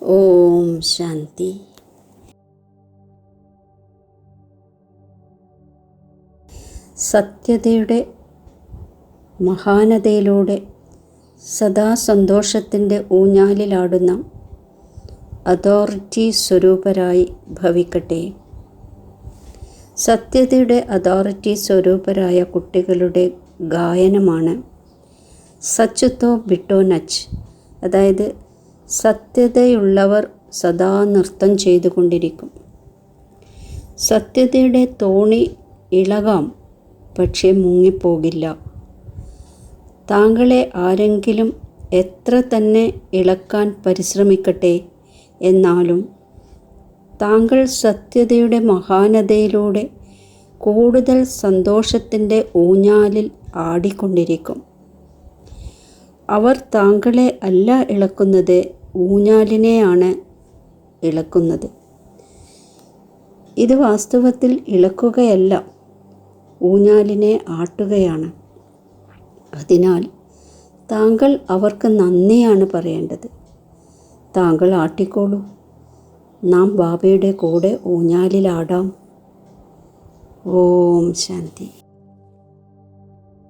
ഓം ശാന്തി. സത്യതയുടെ മഹാനതയിലൂടെ സദാ സന്തോഷത്തിൻ്റെ ഊഞ്ഞാലിലാടുന്ന അതോറിറ്റി സ്വരൂപരായി ഭവിക്കട്ടെ. സത്യതയുടെ അതോറിറ്റി സ്വരൂപരായ കുട്ടികളുടെ ഗായനമാണ് സച്ച് തോ ബിട്ടോ നച്ച്. അതായത് സത്യതയുള്ളവർ സദാ നൃത്തം ചെയ്തുകൊണ്ടിരിക്കും. സത്യതയുടെ തോണി ഇളകാം, പക്ഷേ മുങ്ങിപ്പോകില്ല. താങ്കളെ ആരെങ്കിലും എത്ര തന്നെ ഇളക്കാൻ പരിശ്രമിക്കട്ടെ, എന്നാലും താങ്കൾ സത്യതയുടെ മഹാനതയിലൂടെ കൂടുതൽ സന്തോഷത്തിൻ്റെ ഊഞ്ഞാലിൽ ആടിക്കൊണ്ടിരിക്കും. അവർ താങ്കളെ അല്ല ഇളക്കുന്നത്, ഊഞ്ഞാലിനെയാണ് ഇളക്കുന്നത്. ഇത് വാസ്തവത്തിൽ ഇളക്കുകയല്ല, ഊഞ്ഞാലിനെ ആട്ടുകയാണ്. അതിനാൽ താങ്കൾ അവർക്ക് നന്ദിയാണ് പറയേണ്ടത്. താങ്കൾ ആട്ടിക്കോളൂ. നാം ബാബയുടെ കൂടെ ഊഞ്ഞാലിലാടാം. ഓം ശാന്തി.